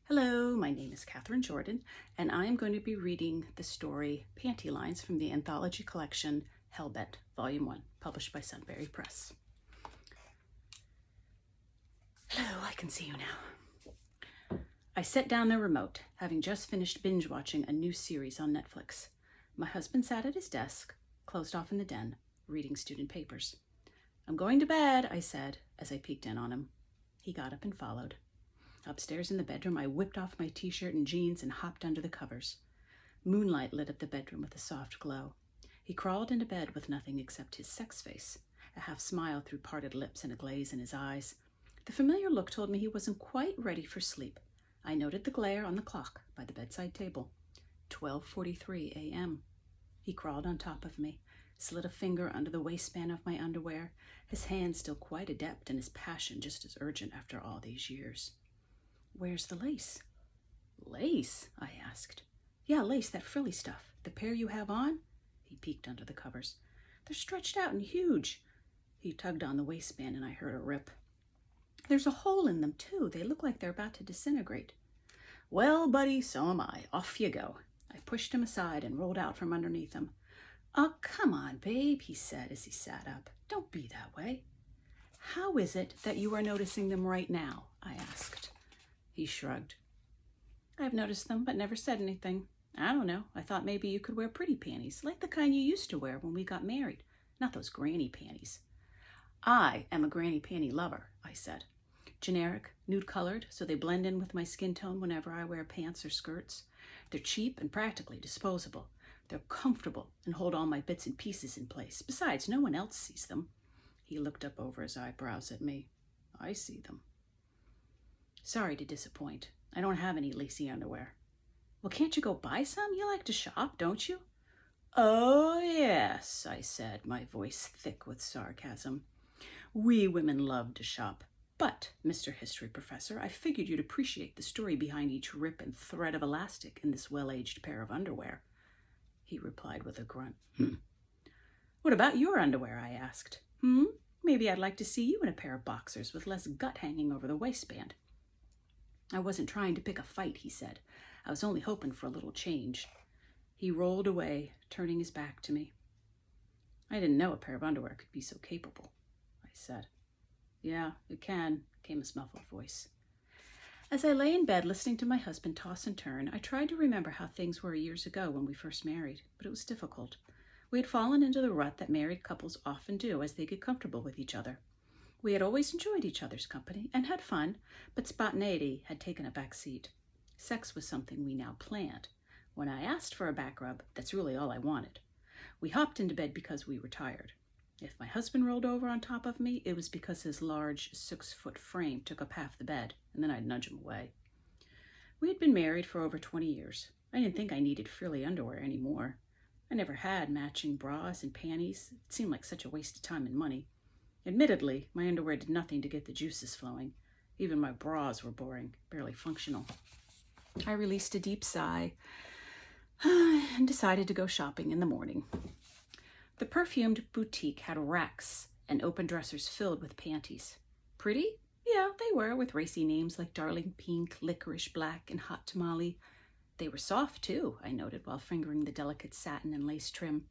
Hello, my name is Catherine Jordan, and I am going to be reading the story Panty Lines from the anthology collection Hellbent, Volume 1, published by Sunbury Press. Hello, I can see you now. I set down the remote, having just finished binge-watching a new series on Netflix. My husband sat at his desk, closed off in the den, reading student papers. "I'm going to bed," I said, as I peeked in on him. He got up and followed. Upstairs in the bedroom, I whipped off my t-shirt and jeans and hopped under the covers. Moonlight lit up the bedroom with a soft glow. He crawled into bed with nothing except his sex face, a half smile through parted lips and a glaze in his eyes. The familiar look told me he wasn't quite ready for sleep. I noted the glare on the clock by the bedside table. 12:43 a.m. He crawled on top of me, slid a finger under the waistband of my underwear, his hand still quite adept and his passion just as urgent after all these years. "Where's the lace?" "Lace?" I asked. "Yeah, lace, that frilly stuff. The pair you have on?" He peeked under the covers. "They're stretched out and huge." He tugged on the waistband and I heard a rip. "There's a hole in them, too. They look like they're about to disintegrate." "Well, buddy, so am I. Off you go." I pushed him aside and rolled out from underneath him. "Oh, come on, babe," he said as he sat up. "Don't be that way." "How is it that you are noticing them right now?" I asked. He shrugged. "I've noticed them, but never said anything. I don't know. I thought maybe you could wear pretty panties, like the kind you used to wear when we got married. Not those granny panties." "I am a granny panty lover," I said. "Generic, nude-colored, so they blend in with my skin tone whenever I wear pants or skirts. They're cheap and practically disposable. They're comfortable and hold all my bits and pieces in place. Besides, no one else sees them." He looked up over his eyebrows at me. "I see them." "Sorry to disappoint. I don't have any lacy underwear." "Well, can't you go buy some? You like to shop, don't you?" "Oh, yes," I said, my voice thick with sarcasm. "We women love to shop. But, Mr. History Professor, I figured you'd appreciate the story behind each rip and thread of elastic in this well-aged pair of underwear." He replied with a grunt. "What about your underwear?" I asked. Maybe I'd like to see you in a pair of boxers with less gut hanging over the waistband." "I wasn't trying to pick a fight," he said. "I was only hoping for a little change." He rolled away, turning his back to me. "I didn't know a pair of underwear could be so capable," I said. "Yeah, it can," came his muffled voice. As I lay in bed listening to my husband toss and turn, I tried to remember how things were years ago when we first married, but it was difficult. We had fallen into the rut that married couples often do as they get comfortable with each other. We had always enjoyed each other's company and had fun, but spontaneity had taken a back seat. Sex was something we now planned. When I asked for a back rub, that's really all I wanted. We hopped into bed because we were tired. If my husband rolled over on top of me, it was because his large 6-foot frame took up half the bed, and then I'd nudge him away. We had been married for over 20 years. I didn't think I needed frilly underwear anymore. I never had matching bras and panties. It seemed like such a waste of time and money. Admittedly, my underwear did nothing to get the juices flowing. Even my bras were boring, barely functional. I released a deep sigh and decided to go shopping in the morning. The perfumed boutique had racks and open dressers filled with panties. Pretty? Yeah, they were, with racy names like Darling Pink, Licorice Black, and Hot Tamale. They were soft, too, I noted while fingering the delicate satin and lace trim.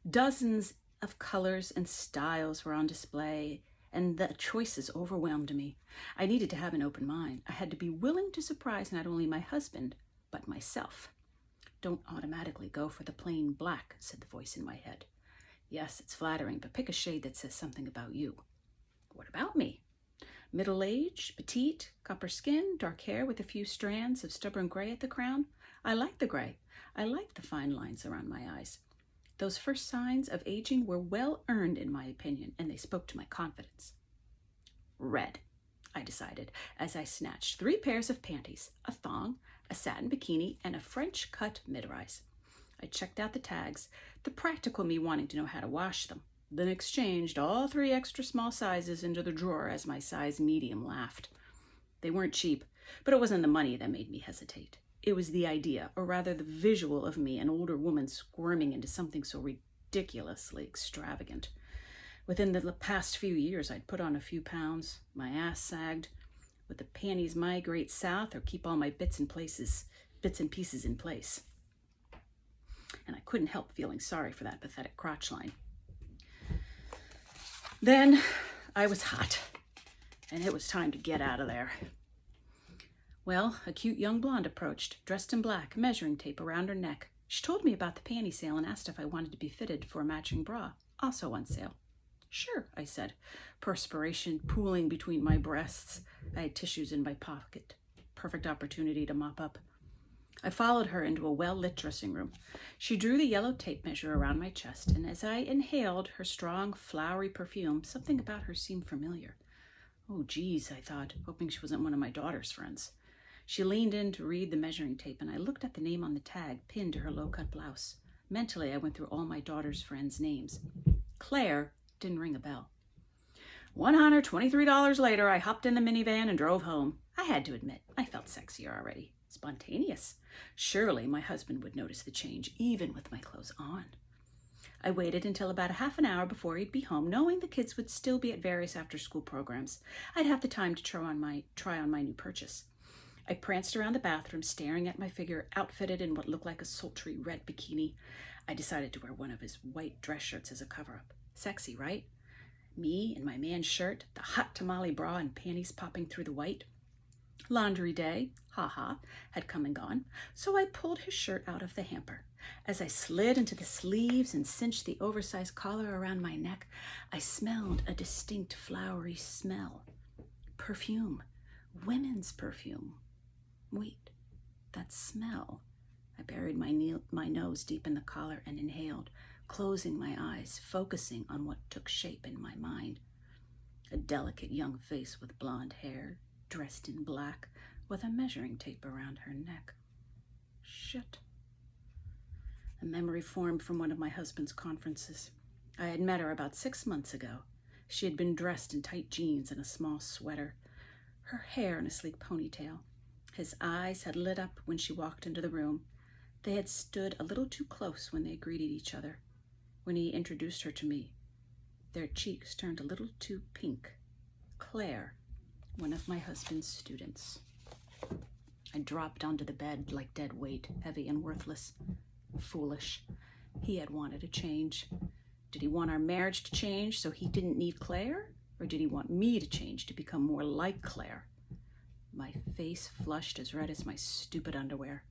Dozens of colors and styles were on display, and the choices overwhelmed me. I needed to have an open mind. I had to be willing to surprise not only my husband, but myself. "Don't automatically go for the plain black," said the voice in my head. "Yes, it's flattering, but pick a shade that says something about you." "What about me?" "Middle-aged, petite, copper skin, dark hair with a few strands of stubborn gray at the crown." I like the gray. I like the fine lines around my eyes. Those first signs of aging were well earned, in my opinion, and they spoke to my confidence. "Red," I decided, as I snatched 3 pairs of panties, a thong, a satin bikini, and a French-cut mid-rise. I checked out the tags, the practical me wanting to know how to wash them, then exchanged all 3 extra small sizes into the drawer as my size medium laughed. They weren't cheap, but it wasn't the money that made me hesitate. It was the idea, or rather the visual of me, an older woman squirming into something so ridiculously extravagant. Within the past few years, I'd put on a few pounds, my ass sagged, Would the panties migrate south or keep all my bits and pieces in place? And I couldn't help feeling sorry for that pathetic crotch line. Then I was hot, and it was time to get out of there. Well, a cute young blonde approached, dressed in black, measuring tape around her neck. She told me about the panty sale and asked if I wanted to be fitted for a matching bra, also on sale. Sure, I said, perspiration pooling between my breasts. I had tissues in my pocket. Perfect opportunity to mop up. I followed her into a well-lit dressing room. She drew the yellow tape measure around my chest, and as I inhaled her strong, flowery perfume, something about her seemed familiar. Oh, geez, I thought, hoping she wasn't one of my daughter's friends. She leaned in to read the measuring tape, and I looked at the name on the tag pinned to her low-cut blouse. Mentally, I went through all my daughter's friends' names. Claire didn't ring a bell. $123 later, I hopped in the minivan and drove home. I had to admit, I felt sexier already. Spontaneous. Surely my husband would notice the change, even with my clothes on. I waited until about a half an hour before he'd be home, knowing the kids would still be at various after-school programs. I'd have the time to try on my new purchase. I pranced around the bathroom, staring at my figure outfitted in what looked like a sultry red bikini. I decided to wear one of his white dress shirts as a cover-up. Sexy, right? Me in my man's shirt, the hot tamale bra and panties popping through the white. Laundry day, had come and gone, so I pulled his shirt out of the hamper. As I slid into the sleeves and cinched the oversized collar around my neck, I smelled a distinct flowery smell. Perfume. Women's perfume. Wait, that smell. I buried my nose deep in the collar and inhaled, closing my eyes, focusing on what took shape in my mind. A delicate young face with blonde hair, dressed in black, with a measuring tape around her neck. Shit. A memory formed from one of my husband's conferences. I had met her about 6 months ago. She had been dressed in tight jeans and a small sweater, her hair in a sleek ponytail. His eyes had lit up when she walked into the room. They had stood a little too close when they greeted each other. When he introduced her to me, their cheeks turned a little too pink. Claire, one of my husband's students. I dropped onto the bed like dead weight, heavy and worthless. Foolish. He had wanted a change. Did he want our marriage to change so he didn't need Claire? Or did he want me to change to become more like Claire? My face flushed as red as my stupid underwear.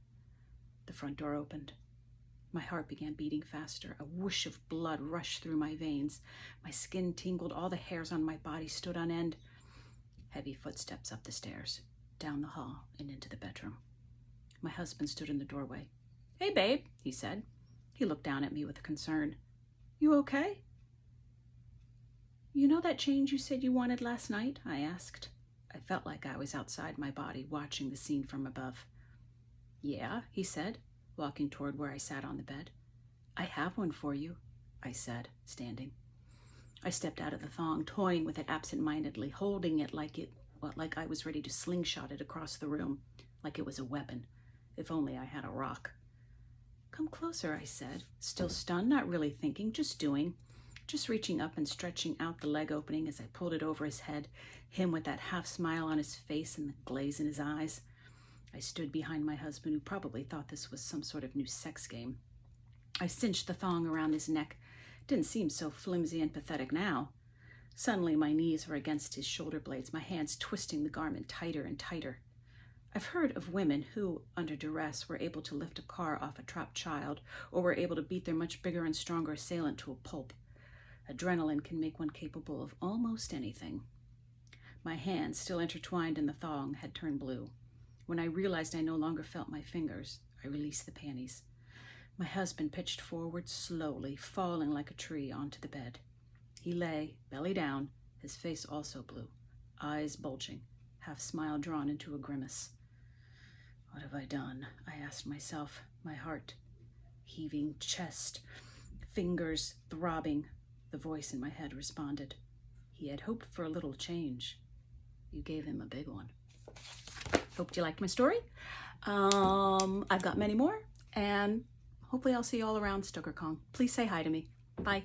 The front door opened. My heart began beating faster. A whoosh of blood rushed through my veins. My skin tingled. All the hairs on my body stood on end. Heavy footsteps up the stairs, down the hall, and into the bedroom. My husband stood in the doorway. "Hey, babe," he said. He looked down at me with concern. "You okay?" "You know that change you said you wanted last night?" I asked. I felt like I was outside my body, watching the scene from above. "Yeah," he said, walking toward where I sat on the bed. "I have one for you," I said, standing. I stepped out of the thong, toying with it absent-mindedly, holding it like I was ready to slingshot it across the room, like it was a weapon. If only I had a rock. "Come closer," I said, still stunned, not really thinking, just doing. Just reaching up and stretching out the leg opening as I pulled it over his head, him with that half smile on his face and the glaze in his eyes. I stood behind my husband, who probably thought this was some sort of new sex game. I cinched the thong around his neck. Didn't seem so flimsy and pathetic now. Suddenly my knees were against his shoulder blades, my hands twisting the garment tighter and tighter. I've heard of women who, under duress, were able to lift a car off a trapped child, or were able to beat their much bigger and stronger assailant to a pulp. Adrenaline can make one capable of almost anything. My hands, still intertwined in the thong, had turned blue. When I realized I no longer felt my fingers, I released the panties. My husband pitched forward slowly, falling like a tree onto the bed. He lay, belly down, his face also blue, eyes bulging, half smile drawn into a grimace. What have I done? I asked myself, my heart heaving, chest, fingers throbbing. The voice in my head responded. He had hoped for a little change. You gave him a big one. Hope you liked my story. I've got many more, and hopefully I'll see you all around StokerCon. Please say hi to me. Bye.